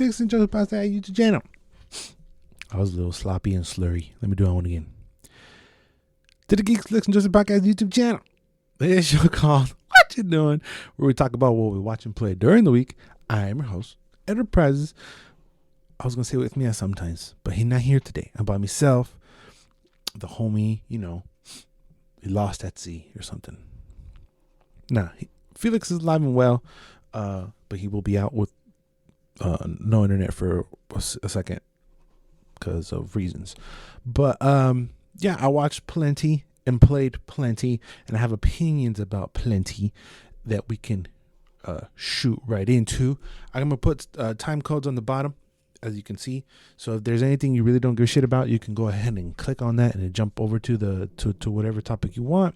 Licks and Joysticks podcast YouTube channel. I was a little sloppy and slurry. Let me do that one again. To the Geeks, Licks and Joysticks podcast YouTube channel. This show called What You Doing, where we talk about what we watch and play during the week. I am your host, Enterprises. I was going to say with me sometimes, but he's not here today. I'm by myself. The homie, he lost at sea or something. Nah, Felix is alive and well, but he will be out with no internet for a second because of reasons. But yeah, I watched plenty and played plenty, and I have opinions about plenty that we can shoot right into. I'm gonna put time codes on the bottom, as you can see. So if there's anything you really don't give a shit about, you can go ahead and click on that and then jump over to to whatever topic you want.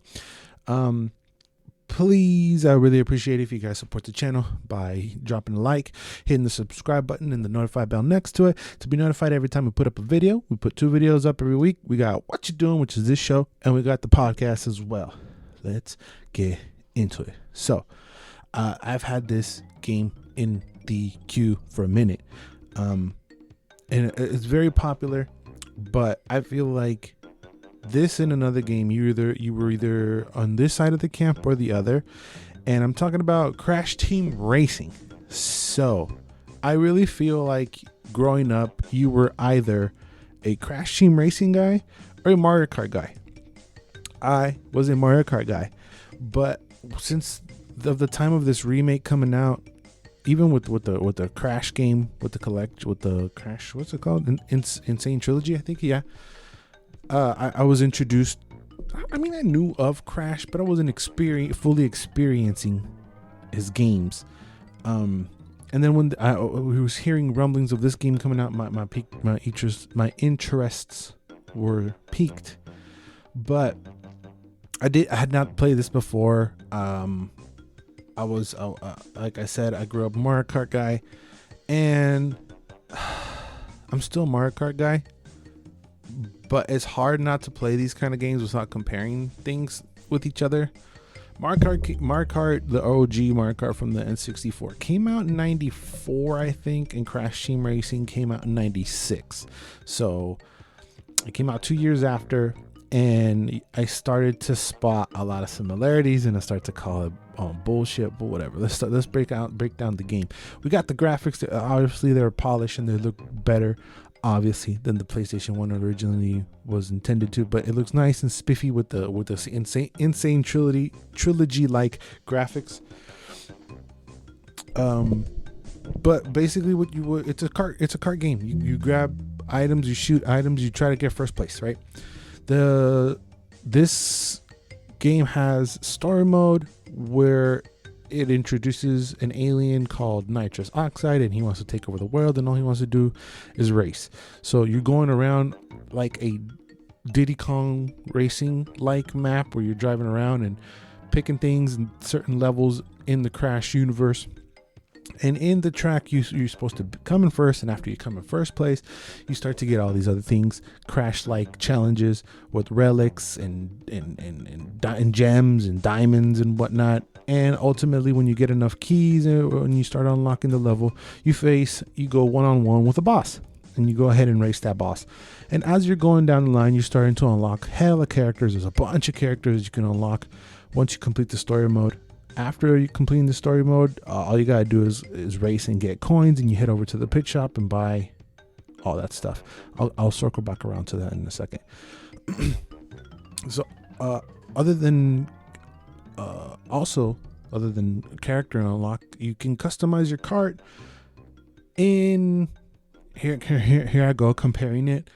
Please, I really appreciate it if you guys support the channel by dropping a like, hitting the subscribe button and the notify bell next to it to be notified every time we put up a video. We put 2 videos up every week. We got What You Doing, which is this show, and we got the podcast as well. Let's get into it. So I've had this game in the queue for a minute, and it's very popular, but I feel like this and another game, you were either on this side of the camp or the other, and I'm talking about Crash Team Racing. So I really feel like growing up, you were either a Crash Team Racing guy or a Mario Kart guy. I was a Mario Kart guy, but since the time of this remake coming out, even with the Crash game, with the Crash, what's it called? Insane Trilogy, I think. Yeah. I was introduced. I mean, I knew of Crash, but I wasn't fully experiencing his games. And then when I was hearing rumblings of this game coming out, my interests were piqued. But I had not played this before. I was like I said, I grew up Mario Kart guy, and I'm still a Mario Kart guy. But it's hard not to play these kind of games without comparing things with each other. Mario Kart, the OG Mario Kart from the N64 came out in 94, I think, and Crash Team Racing came out in 96. So it came out 2 years after, and I started to spot a lot of similarities, and I started to call it bullshit, but whatever. Let's break down the game. We got the graphics. Obviously, they're polished and they look better, obviously, than the PlayStation 1 originally was intended to, but it looks nice and spiffy with the insane trilogy like graphics. But basically, it's a cart game. You grab items, you shoot items, you try to get first place, right? This game has story mode where it introduces an alien called Nitrous Oxide, and he wants to take over the world, and all he wants to do is race. So you're going around like a Diddy Kong racing like map where you're driving around and picking things in certain levels in the Crash universe. And in the track, you're supposed to come in first, and after you come in first place, you start to get all these other things, Crash-like challenges with relics and gems and diamonds and whatnot. And ultimately, when you get enough keys and when you start unlocking the level, you go one-on-one with a boss, and you go ahead and race that boss. And as you're going down the line, you're starting to unlock hella characters. There's a bunch of characters you can unlock once you complete the story mode. After you completing the story mode, all you gotta do is race and get coins, and you head over to the pit shop and buy all that stuff. I'll circle back around to that in a second. So other than character unlock, you can customize your cart. In here I go comparing it.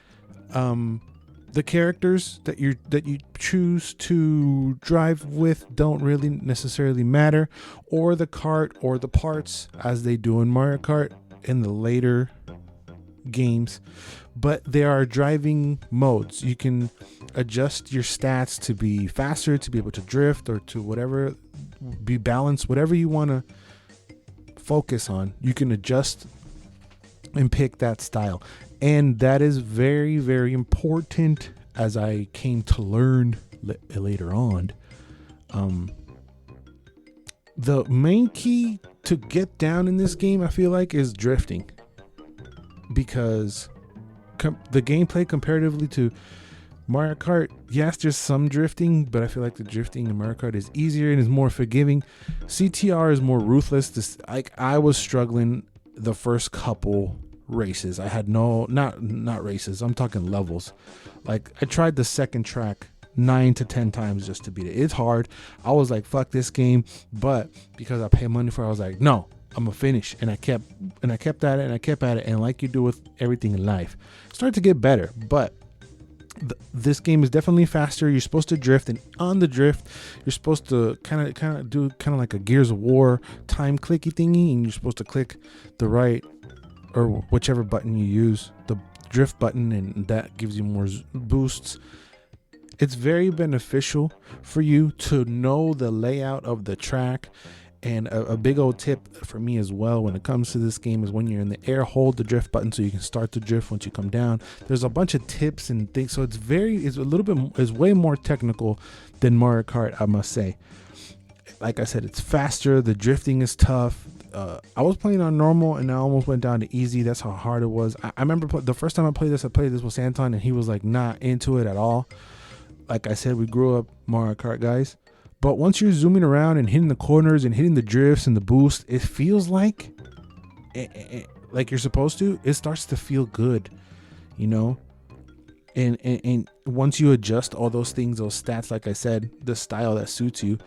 The characters that you choose to drive with don't really necessarily matter, or the cart or the parts, as they do in Mario Kart in the later games. But there are driving modes. You can adjust your stats to be faster, to be able to drift, or to whatever, be balanced, whatever you want to focus on. You can adjust and pick that style. And that is very, very important, as I came to learn later on. The main key to get down in this game, I feel like, is drifting. because the gameplay comparatively to Mario Kart, yes, there's some drifting, but I feel like the drifting in Mario Kart is easier and is more forgiving. CTR is more ruthless. I was struggling the first couple races. I had not races. I'm talking levels. Like, I tried the second track 9 to 10 times just to beat it. It's hard. I was like, fuck this game, but because I pay money for it, I was like, no, I'm gonna finish. And I kept at it, and like you do with everything in life, it started to get better. But this game is definitely faster. You're supposed to drift, and on the drift, you're supposed to kind of do like a Gears of War time clicky thingy, and you're supposed to click the right or whichever button you use, the drift button, and that gives you more boosts. It's very beneficial for you to know the layout of the track. And a big old tip for me as well when it comes to this game is when you're in the air, hold the drift button so you can start the drift once you come down. There's a bunch of tips and things, so it's way more technical than Mario Kart, I must say. Like I said, it's faster. The drifting is tough. I was playing on normal and I almost went down to easy. That's how hard it was. I remember the first time I played this with Anton, and he was like not into it at all. Like I said, we grew up Mario Kart guys. But once you're zooming around and hitting the corners and hitting the drifts and the boost, it feels like you're supposed to. It starts to feel good, you know. And once you adjust all those things, those stats, like I said, the style that suits you,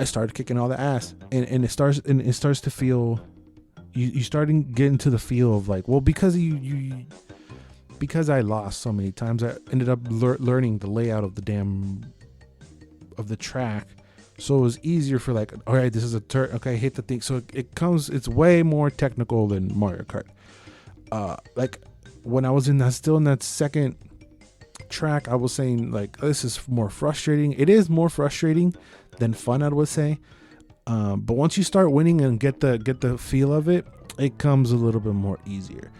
I started kicking all the ass, and it starts to feel. You start to get into the feel of like, well, because because I lost so many times, I ended up learning the layout of of the track, so it was easier for like, all right, this is a turn, okay, hit the thing. So it's way more technical than Mario Kart. Like when I was still in that second track, I was saying like, this is more frustrating. It is more frustrating than fun, I would say. But once you start winning and get the feel of it, it comes a little bit more easier.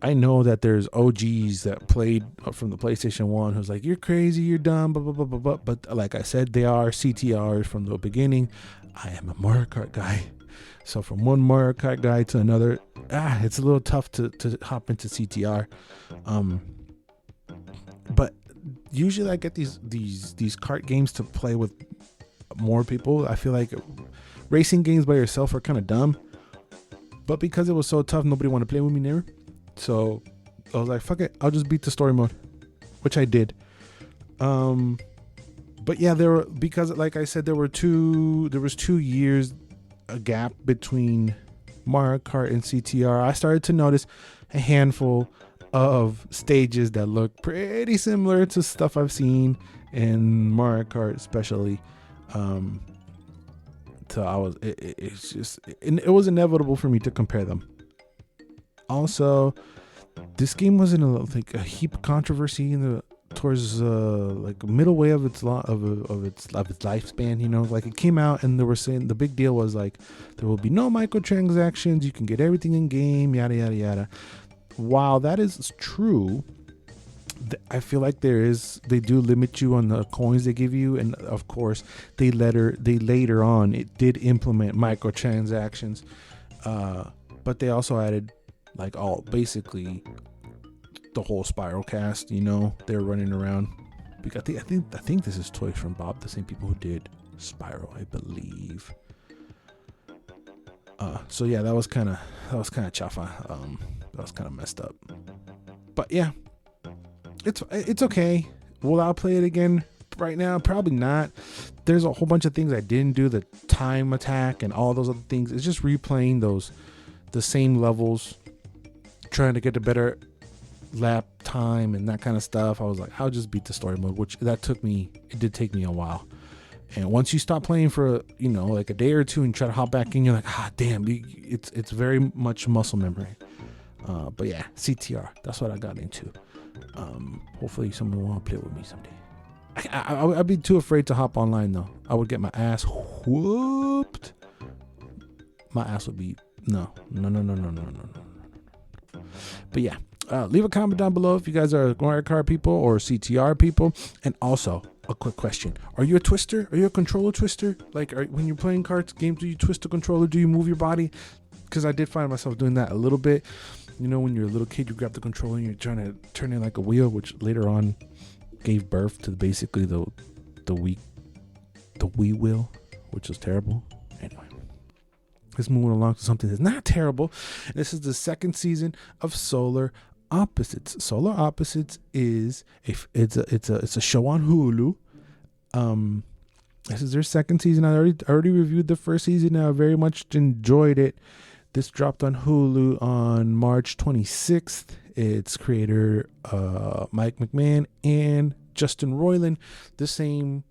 I know that there's OGs that played from the PlayStation 1 who's like, you're crazy, you're dumb, blah, blah, blah, blah, blah. But like I said, they are CTRs from the beginning. I am a Mario Kart guy. So from one Mario Kart guy to another, it's a little tough to hop into CTR. But usually I get these kart games to play with more people. I feel like racing games by yourself are kind of dumb. But because it was so tough, nobody wanted to play with me near. So I was like, fuck it, I'll just beat the story mode, which I did. But yeah, because like I said, there was 2 years a gap between Mario Kart and CTR. I started to notice a handful of stages that look pretty similar to stuff I've seen in Mario Kart, especially. So it was inevitable for me to compare them. Also, this game was in a heap of controversy towards like middle way of its lifespan. You know, like it came out and they were saying the big deal was like there will be no microtransactions. You can get everything in game. Yada yada yada. While that is true, I feel like they do limit you on the coins they give you, and of course they later on it did implement microtransactions, but they also added like basically the whole Spiral cast. You know, they're running around. Because I think this is Toys from Bob, the same people who did Spiral, I believe. So yeah, that was kind of chafa. That was kind of messed up. But yeah, it's okay. Will I play it again right now? Probably not. There's a whole bunch of things I didn't do, the time attack and all those other things. It's just replaying the same levels, trying to get a better lap time and that kind of stuff. I was like, I'll just beat the story mode, which it did take me a while. And once you stop playing for like a day or two and try to hop back in, you're like, damn, it's very much muscle memory. But yeah, CTR, that's what I got into. Hopefully someone will want to play with me someday. I'd be too afraid to hop online though. I would get my ass whooped. My ass would be no. But yeah, leave a comment down below if you guys are Mario Kart people or CTR people. And also, a quick question. Are you a twister? Are you a controller twister? Like, when you're playing cards games, do you twist the controller? Do you move your body? Because I did find myself doing that a little bit. You know, when you're a little kid, you grab the controller and you're trying to turn it like a wheel, which later on gave birth to basically the Wii wheel, which was terrible. Anyway, let's move along to something that's not terrible. This is the second season of Solar Opposites. Solar Opposites is it's a show on Hulu. This is their second season. I already reviewed the first season. I very much enjoyed it. This dropped on Hulu on March 26th. Its creator Mike McMahon and Justin Roiland, the same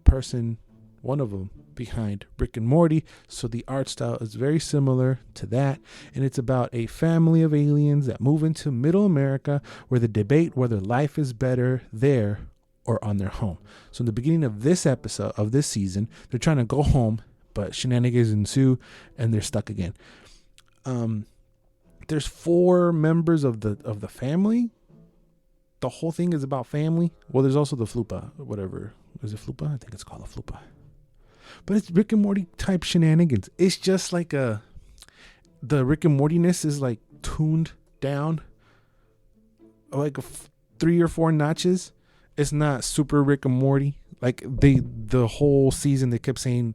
person, one of them behind Rick and Morty. So the art style is very similar to that, and it's about a family of aliens that move into middle America, where they debate whether life is better there or on their home. So in the beginning of this episode of this season, they're trying to go home, but shenanigans ensue and they're stuck again. There's 4 members of the family. The whole thing is about family. Well, there's also the Flupa, whatever. Is it Flupa? I think it's called a Flupa. But it's Rick and Morty type shenanigans. It's just like the Rick and Mortiness is like tuned down like 3 or 4 notches. It's not super Rick and Morty. Like the whole season they kept saying,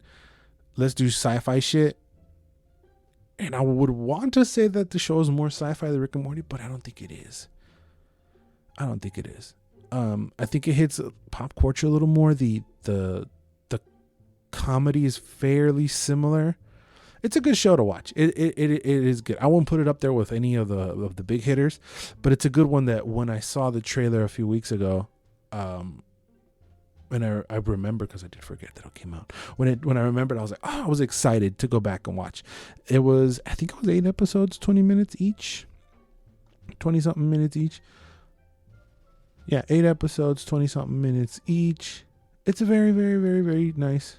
let's do sci-fi shit. And I would want to say that the show is more sci-fi than Rick and Morty, but I don't think it is. I think it hits pop culture a little more. The comedy is fairly similar. It's a good show to watch. It is good. I won't put it up there with any of the big hitters, but it's a good one that when I saw the trailer a few weeks ago, and I remember, because I did forget that it came out. When I remembered, I was like, I was excited to go back and watch. I think it was 8 episodes, 20 minutes each. 20 something minutes each. Yeah, 8 episodes, 20 something minutes each. It's a very, very, very, very nice.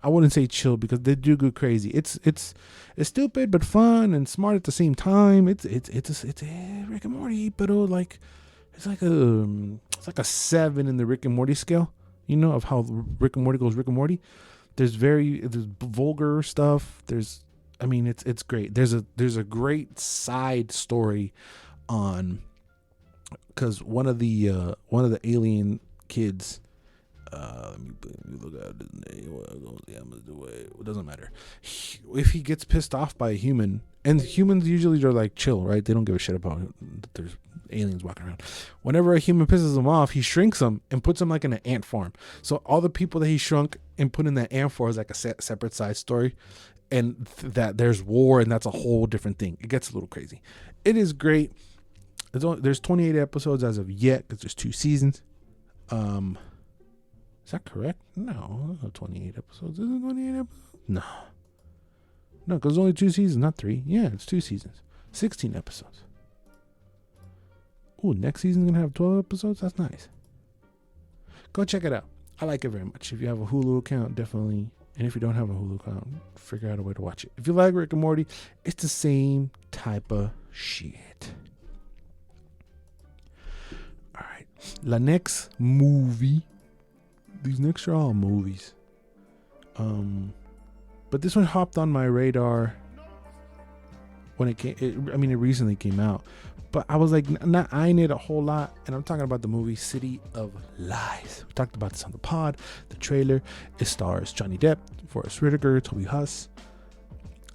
I wouldn't say chill, because they do go crazy. It's stupid but fun and smart at the same time. It's Rick and Morty, but like it's like a 7 in the Rick and Morty scale, you know, of how Rick and Morty goes Rick and Morty. There's vulgar stuff. It's great. There's a great side story on, because one of the alien kids, let me look at his name. It doesn't matter. If he gets pissed off by a human, and humans usually are like chill, right? They don't give a shit about that there's aliens walking around. Whenever a human pisses him off, he shrinks them and puts them like in an ant farm. So all the people that he shrunk and put in that ant farm is like a separate side story, and that there's war, and that's a whole different thing. It gets a little crazy. It is great. There's 28 episodes as of yet, because there's 2 seasons. Is that correct? No, 28 episodes. Is it 28 episodes? No, because there's only 2 seasons, not 3. Yeah, it's 2 seasons. 16 episodes. Ooh, next season's going to have 12 episodes? That's nice. Go check it out. I like it very much. If you have a Hulu account, definitely. And if you don't have a Hulu account, figure out a way to watch it. If you like Rick and Morty, it's the same type of shit. All right. The next movie. These next are all movies. But this one hopped on my radar when it came. It recently came out, but I was like not eyeing it a whole lot. And I'm talking about the movie City of Lies. We talked about this on the pod. The trailer. It stars Johnny Depp, Forrest Whitaker, Toby Huss.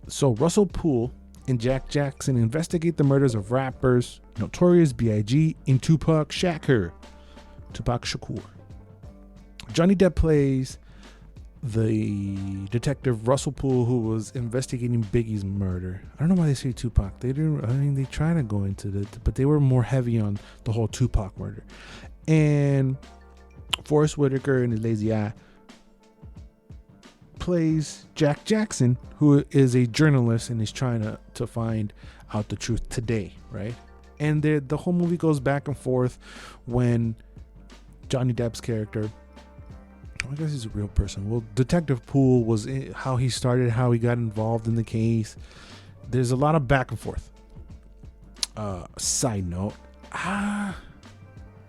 So Russell Poole and Jack Jackson investigate the murders of rappers Notorious B.I.G. and Tupac Shakur. Johnny Depp plays the detective Russell Poole, who was investigating Biggie's murder. I don't know why they say Tupac. They didn't. They try to go into it, but they were more heavy on the whole Tupac murder. And Forrest Whitaker in his lazy eye plays Jack Jackson, who is a journalist and is trying to find out the truth today, right? And the whole movie goes back and forth when Johnny Depp's character, I guess he's a real person. Well, Detective Poole was how he started, how he got involved in the case. There's a lot of back and forth. Side note, I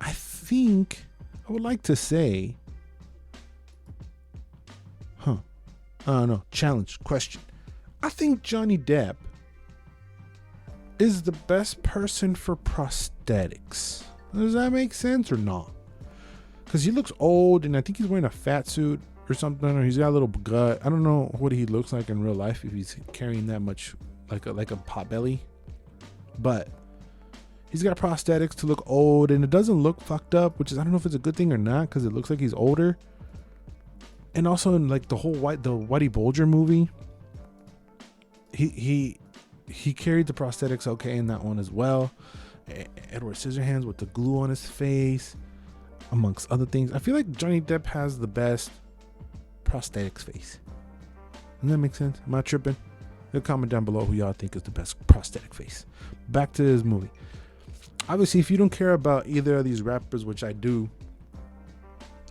think, I would like to say, no, challenge, question. I think Johnny Depp is the best person for prosthetics. Does that make sense or not? Because he looks old, and I think he's wearing a fat suit or something, or he's got a little gut. I don't know what he looks like in real life if he's carrying that much, like a pot belly. But he's got prosthetics to look old, and it doesn't look fucked up, which is, I don't know if it's a good thing or not, because it looks like he's older. And also in like the Whitey Bulger movie, he carried the prosthetics okay in that one as well. Edward Scissorhands with the glue on his face, amongst other things. I feel like Johnny Depp has the best prosthetics face. Doesn't that make sense? Am I tripping? Comment down below who y'all think is the best prosthetic face. Back to this movie. Obviously, if you don't care about either of these rappers, which I do,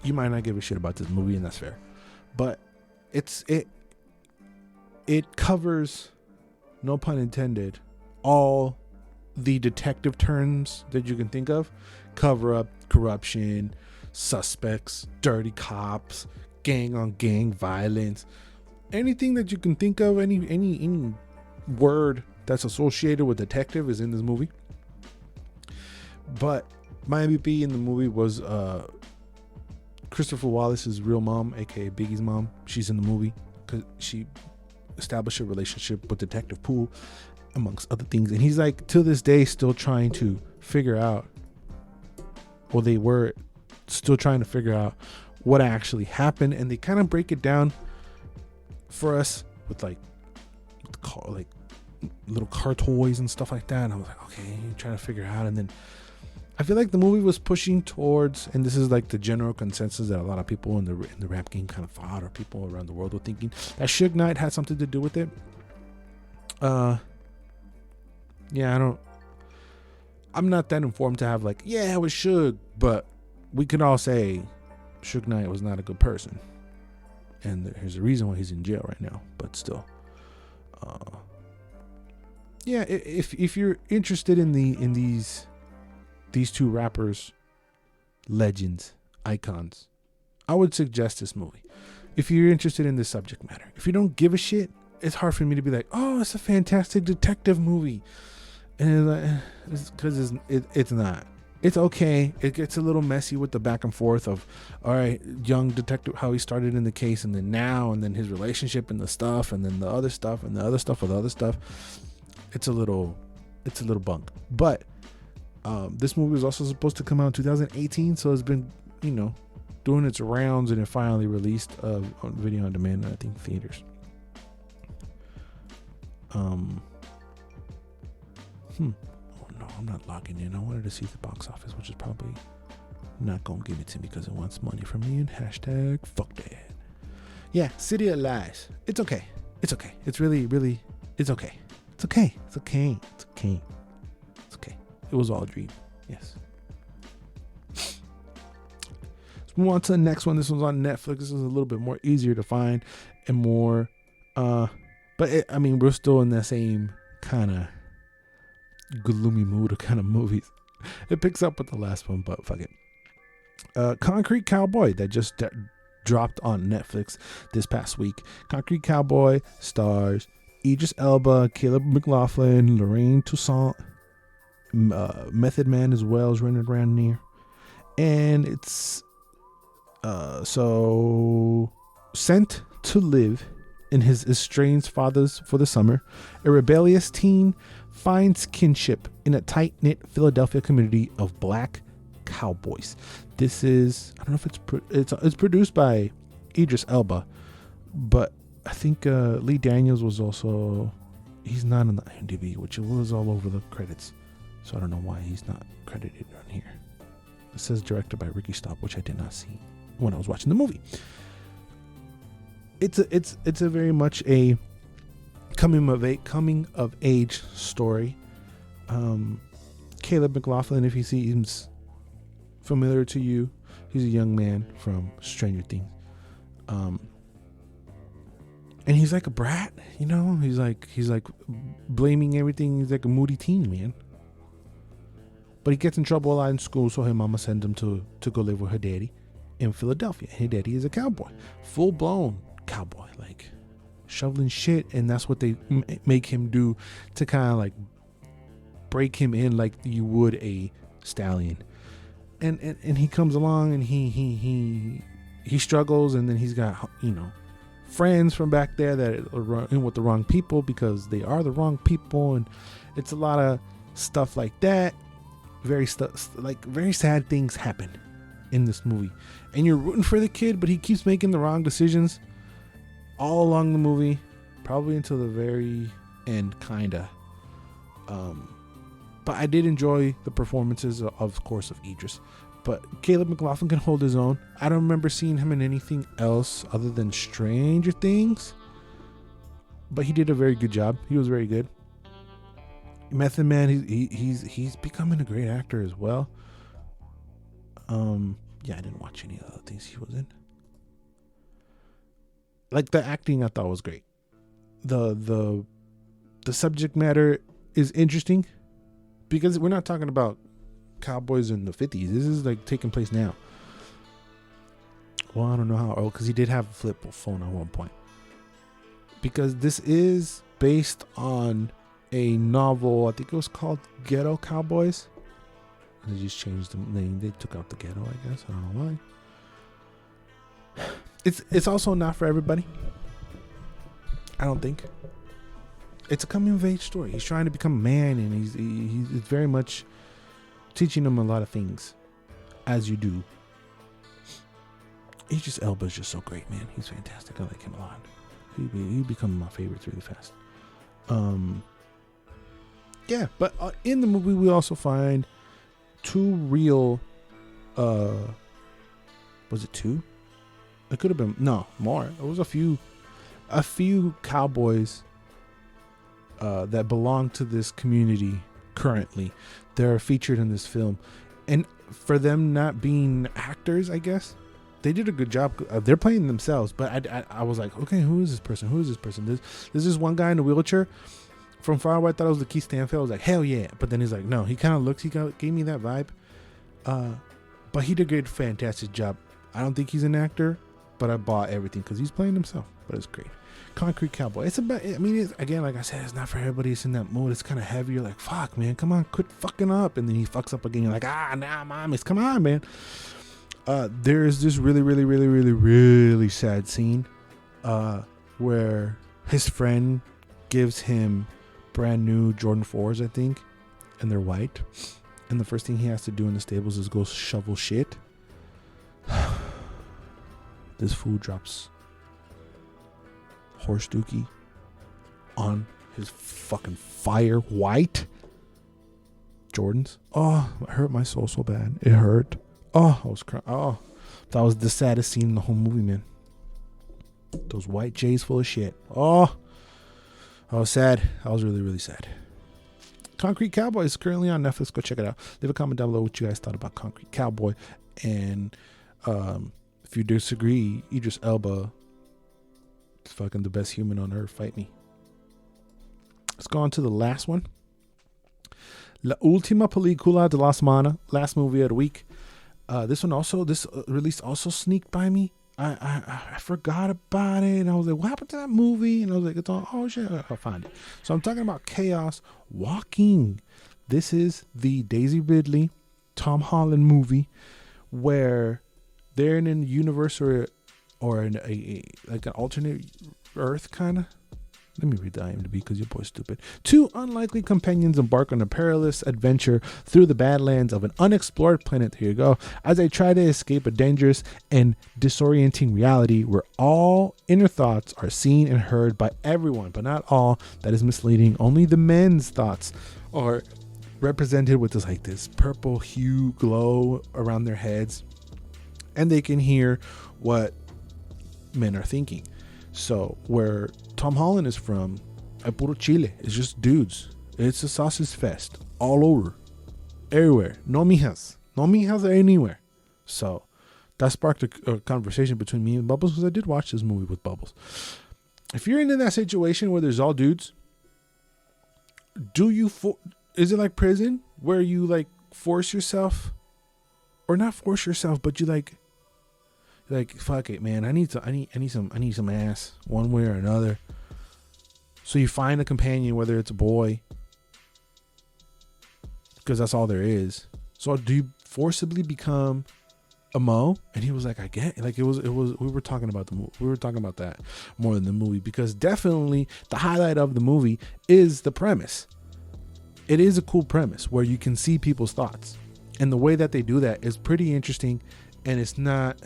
you might not give a shit about this movie, and that's fair. But it covers, no pun intended, all the detective terms that you can think of: cover up, corruption, suspects, dirty cops, gang on gang violence, anything that you can think of, any word that's associated with detective is in this movie. But my MVP in the movie was Christopher Wallace's real mom, aka Biggie's mom. She's in the movie because she established a relationship with Detective Poole, amongst other things. And he's like, to this day, still trying to figure out, or they were still trying to figure out what actually happened. And they kind of break it down for us with like little car toys and stuff like that. And I was like, okay, trying to figure it out. And then I feel like the movie was pushing towards, and this is like the general consensus that a lot of people in the rap game kind of thought, or people around the world were thinking, that Suge Knight had something to do with it. Yeah, I'm not that informed to have like, yeah, it was Suge, but we can all say Suge Knight was not a good person, and there's a reason why he's in jail right now. But still, yeah, if you're interested in these two rappers, legends, icons, I would suggest this movie. If you're interested in this subject matter, if you don't give a shit, it's hard for me to be like, oh, it's a fantastic detective movie, and it's because it's not. It's okay. It gets a little messy with the back and forth of, all right, young detective, how he started in the case, and then now, and then his relationship and the stuff, and then the other stuff, and the other stuff with the other stuff. It's a little bunk. But this movie was also supposed to come out in 2018, so it's been, doing its rounds, and it finally released on video on demand, I think theaters. Oh no, I'm not logging in. I wanted to see the box office, which is probably not gonna give it to me because it wants money from me, and hashtag fuck that. Yeah, City of Lies. It's okay. It's okay. It's really, really, it's okay. It's okay. It's okay. It's okay. It's okay. It was all a dream. Yes. Let's move on to the next one. This one's on Netflix. This is a little bit more easier to find and more, but we're still in that same kind of gloomy mood of kind of movies. It picks up with the last one, but fuck it. Concrete Cowboy that just dropped on Netflix this past week. Concrete Cowboy stars Idris Elba, Caleb McLaughlin, Lorraine Toussaint, Method Man as well is running around near, and it's so sent to live in his estranged father's for the summer, a rebellious teen finds kinship in a tight-knit Philadelphia community of black cowboys. This is, I don't know if it's produced by Idris Elba, but I think Lee Daniels was also, he's not in the IMDb, which was all over the credits, so I don't know why he's not credited on here. It says directed by Ricky Staub, which I did not see when I was watching the movie. It's a very much a coming of age story. Caleb McLaughlin, if he seems familiar to you, he's a young man from Stranger Things, and he's like a brat, he's like blaming everything. He's like a moody teen, man. But he gets in trouble a lot in school, so his mama sends him to go live with her daddy. in Philadelphia. His daddy is a cowboy, full blown cowboy, like shoveling shit, and that's what they make him do to kind of like break him in like you would a stallion. And he comes along and he struggles, and then he's got, you know, friends from back there that are in with the wrong people because they are the wrong people, and it's a lot of stuff like that. Very sad things happen in this movie, and you're rooting for the kid, but he keeps making the wrong decisions all along the movie, probably until the very end, kinda. But I did enjoy the performances, of course, of Idris. But Caleb McLaughlin can hold his own. I don't remember seeing him in anything else other than Stranger Things. But he did a very good job. He was very good. Method Man, he's becoming a great actor as well. Yeah, I didn't watch any of the things he was in. Like, the acting I thought was great. The subject matter is interesting, because we're not talking about cowboys in the 50s. This is like taking place now. Well, I don't know how old, because he did have a flip phone at one point. Because this is based on a novel, I think it was called Ghetto Cowboys. And they just changed the name. They took out the ghetto, I guess. I don't know why. It's also not for everybody, I don't think. It's a coming of age story. He's trying to become a man, and he's very much teaching him a lot of things, as you do. Idris Elba is just so great, man. He's fantastic. I like him a lot. He become my favorites really fast. Yeah, but in the movie we also find two real. Was it two? It could have been more. It was a few cowboys that belong to this community currently. They're featured in this film, and for them not being actors, I guess they did a good job. They're playing themselves, but I was like, okay, who is this person? Who is this person? This is one guy in a wheelchair. From far away, I thought it was Lakeith Stanfield. I was like, hell yeah! But then he's like, no, he kind of looks. He gave me that vibe. But he did a fantastic job. I don't think he's an actor, but I bought everything because he's playing himself. But it's great. Concrete Cowboy. It's about. I mean, it's, again, like I said, it's not for everybody. It's in that mode. It's kind of heavy. You're like, fuck, man, come on, quit fucking up. And then he fucks up again. You're like, nah, mom, it's come on, man. There's this really sad scene, where his friend gives him brand new Jordan 4s, I think, and they're white. And the first thing he has to do in the stables is go shovel shit. This fool drops horse dookie on his fucking fire white Jordans. Oh, it hurt my soul so bad. It hurt. Oh, I was crying. Oh, that was the saddest scene in the whole movie, man. Those white J's full of shit. Oh, I was sad. I was really sad. Concrete Cowboy is currently on Netflix. Go check it out. Leave a comment down below what you guys thought about Concrete Cowboy. And if you disagree, Idris Elba is fucking the best human on earth. Fight me. Let's go on to the last one. La Última Película de la Semana. Last movie of the week. This release also sneaked by me. I forgot about it, and I was like, what happened to that movie? And I was like, it's on, oh shit, I'll find it. So I'm talking about Chaos Walking. This is the Daisy Ridley, Tom Holland movie where they're in a universe or in like an alternate Earth kind of. Let me read the IMDb because your boy's stupid. Two unlikely companions embark on a perilous adventure through the badlands of an unexplored planet. Here you go. As they try to escape a dangerous and disorienting reality where all inner thoughts are seen and heard by everyone, but not all. That is misleading. Only the men's thoughts are represented with this purple hue glow around their heads, and they can hear what men are thinking. So where Tom Holland is from, puro Chile. It's just dudes. It's a sausage fest all over, everywhere. No mijas anywhere. So that sparked a conversation between me and Bubbles because I did watch this movie with Bubbles. If you're into that situation where there's all dudes, is it like prison where you like force yourself, or not force yourself, but you like Like, fuck it, man. I need some ass one way or another. So you find a companion, whether it's a boy, because that's all there is. So do you forcibly become a Mo? And he was like, I get it. Like, it was we were talking about the movie. We were talking about that more than the movie, because definitely the highlight of the movie is the premise. It is a cool premise where you can see people's thoughts, and the way that they do that is pretty interesting. And it's not,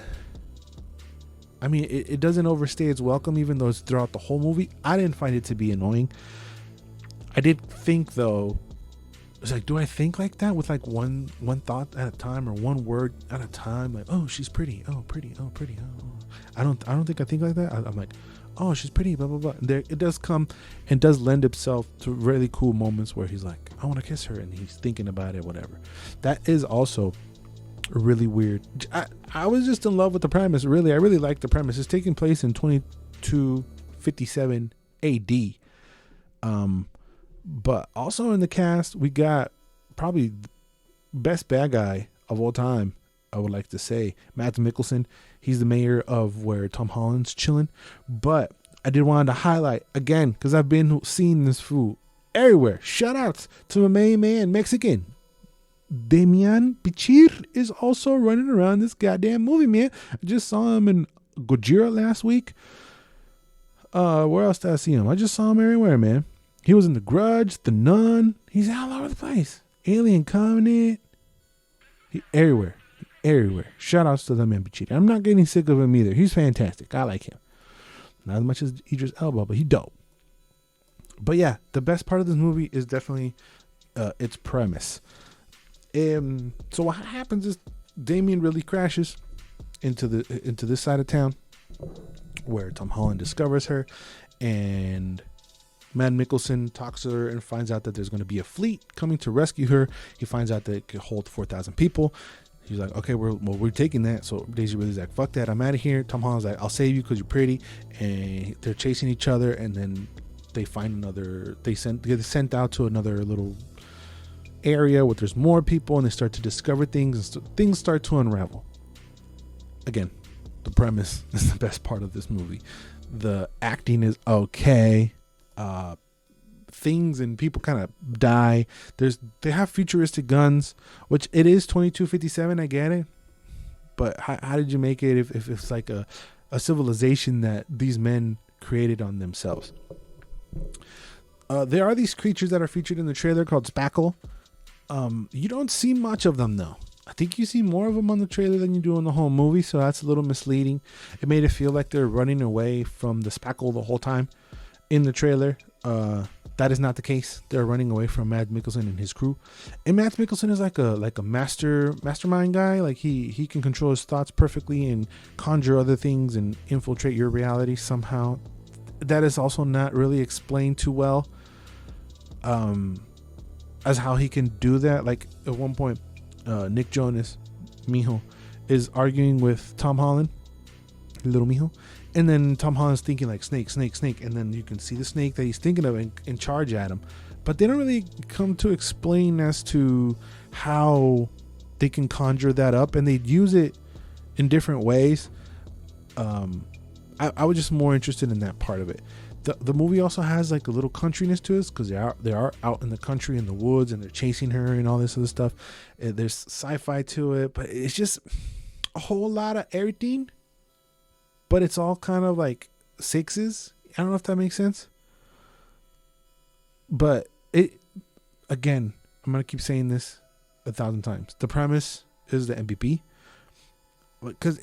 I mean, it doesn't overstay its welcome, even though it's throughout the whole movie. I didn't find it to be annoying. I did think, though, it's like, do I think like that with like one thought at a time, or one word at a time? Like, oh, she's pretty. Oh, pretty. Oh, pretty. Oh. I don't think I think like that. I'm like, oh, she's pretty. Blah blah blah. And there, it does come and does lend itself to really cool moments where he's like, I want to kiss her, and he's thinking about it, whatever. That is also really weird. I was just in love with the premise. Really, I really like the premise. It's taking place in 2257 AD. But also in the cast, we got probably best bad guy of all time, I would like to say, Mads Mikkelsen. He's the mayor of where Tom Holland's chilling. But I did want to highlight again, because I've been seeing this fool everywhere. Shout outs to my main man, Mexican Damian Bichir is also running around this goddamn movie, man. I just saw him in Gojira last week. Where else did I see him? I just saw him everywhere, man. He was in The Grudge, The Nun. He's all over the place. Alien Covenant. Everywhere. Shout outs to the man Bichir. I'm not getting sick of him either. He's fantastic. I like him. Not as much as Idris Elba, but he dope. But yeah, the best part of this movie is definitely its premise. So what happens is Damien really crashes into this side of town where Tom Holland discovers her, and Mads Mikkelsen talks to her and finds out that there's going to be a fleet coming to rescue her. He finds out that it could hold 4,000 people. He's like, okay, we're taking that. So Daisy Ridley's like, fuck that, I'm out of here. Tom Holland's like, I'll save you because you're pretty. And they're chasing each other, and then they find another. They get sent out to another little area where there's more people, and they start to discover things, and things start to unravel. Again, the premise is the best part of this movie. The acting is okay. Things and people kind of die. They have futuristic guns, which it is 2257. I get it, but how did you make it if it's like a civilization that these men created on themselves? There are these creatures that are featured in the trailer called Spackle. You don't see much of them though. I think you see more of them on the trailer than you do in the whole movie, so that's a little misleading. It made it feel like they're running away from the Spackle the whole time in the trailer. That is not the case. They're running away from Mads Mikkelsen and his crew. And Mads Mikkelsen is like a mastermind guy. Like he can control his thoughts perfectly and conjure other things and infiltrate your reality somehow. That is also not really explained too well. As how he can do that. Like at one point, Nick Jonas, Mijo, is arguing with Tom Holland, little Mijo, and then Tom Holland's thinking like snake, and then you can see the snake that he's thinking of in charge at him, but they don't really come to explain as to how they can conjure that up, and they use it in different ways. I was just more interested in that part of it. The movie also has like a little countryness to it, because they are out in the country in the woods, and they're chasing her and all this other stuff. There's sci-fi to it, but it's just a whole lot of everything. But it's all kind of like sixes. I don't know if that makes sense. But again, I'm gonna keep saying this 1,000 times. The premise is the MVP, because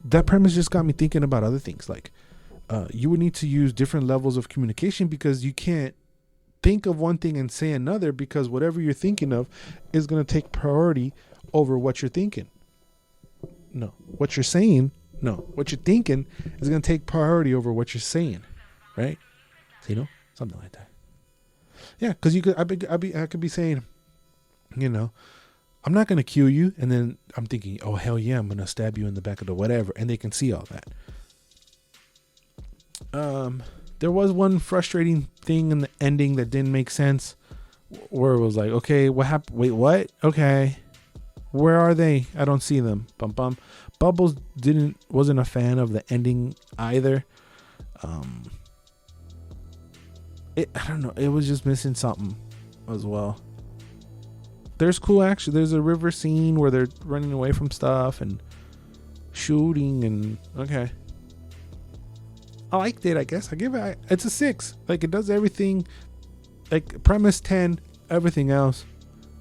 that premise just got me thinking about other things like. You would need to use different levels of communication, because you can't think of one thing and say another, because whatever you're thinking of is going to take priority over what you're thinking. No, what you're saying. No, what you're thinking is going to take priority over what you're saying, right? Something like that. Yeah, because I could be saying, I'm not going to kill you, and then I'm thinking, oh hell yeah, I'm going to stab you in the back of the whatever, and they can see all that. There was one frustrating thing in the ending that didn't make sense, where it was like, okay, what happened? Wait, what? Okay, where are they? I don't see them. Bum bum. Bubbles wasn't a fan of the ending either. I don't know. It was just missing something as well. There's cool action. There's a river scene where they're running away from stuff and shooting, and okay. I liked it, I guess. It's a 6. Like, it does everything. Like, premise 10, everything else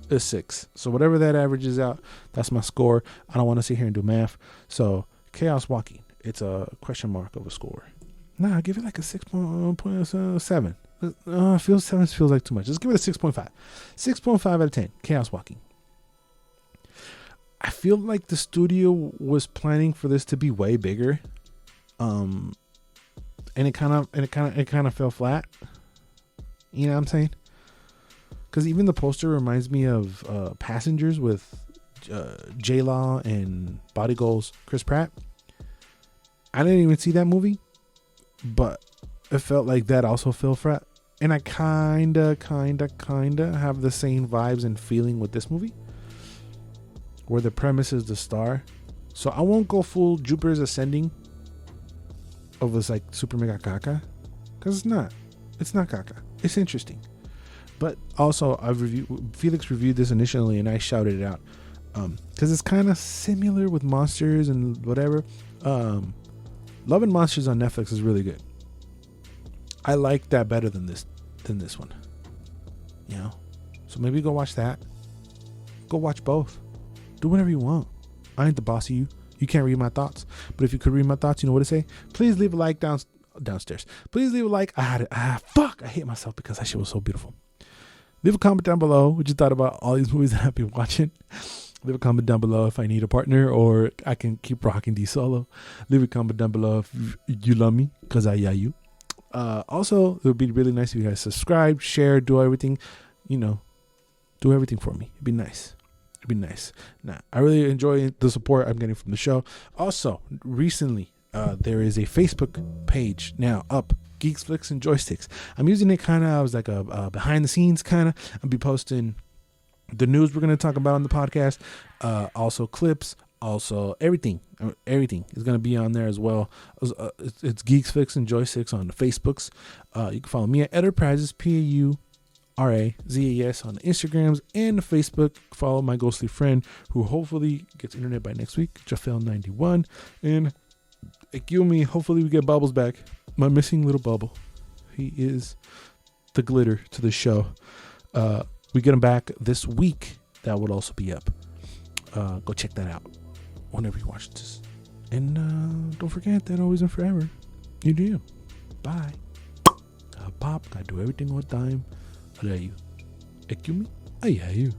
is 6. So whatever that averages out, that's my score. I don't want to sit here and do math. So Chaos Walking, it's a question mark of a score. Nah, I give it like a 6.7. 7 feels like too much. Let's give it a 6.5. 6.5 out of 10. Chaos Walking. I feel like the studio was planning for this to be way bigger. And it kind of fell flat. You know what I'm saying? Because even the poster reminds me of Passengers with J-Law and Body Goals Chris Pratt. I didn't even see that movie, but it felt like that also fell flat. And I kinda have the same vibes and feeling with this movie, where the premise is the star. So I won't go full Jupiter's Ascending of this like super mega caca, because it's not caca. It's interesting. But also Felix reviewed this initially and I shouted it out because it's kind of similar with monsters and whatever. Love and Monsters on Netflix is really good. I like that better than this one, you know. So maybe go watch that. Go watch both. Do whatever you want. I ain't the boss of you. You can't read my thoughts. But if you could read my thoughts, you know what to say? Please leave a like downstairs. Please leave a like. I hate myself because that shit was so beautiful. Leave a comment down below what you thought about all these movies that I've been watching. Leave a comment down below if I need a partner or I can keep rocking these solo. Leave a comment down below if you love me, because I you. Also, it would be really nice if you guys subscribe, share, do everything. You know, do everything for me. It'd be nice. Nah, I really enjoy the support I'm getting from the show. Also, recently, there is a Facebook page now up, Geeks, Flicks, and Joysticks. I'm using it kind of as like a behind the scenes kind of. I'll be posting the news we're going to talk about on the podcast. Also clips, also everything is going to be on there as well. It's Geeks, Flicks, and Joysticks on the Facebooks. You can follow me at Enterprises, PAURAZAS on the Instagrams and the Facebook. Follow my ghostly friend who hopefully gets internet by next week, Jafel91. And Yumi, hopefully we get Bubbles back. My missing little Bubble. He is the glitter to the show. We get him back this week. That would also be up. Go check that out whenever you watch this. And don't forget that always and forever, you do you. Bye. Pop, gotta do everything on time. I love you. Yumi, I love you.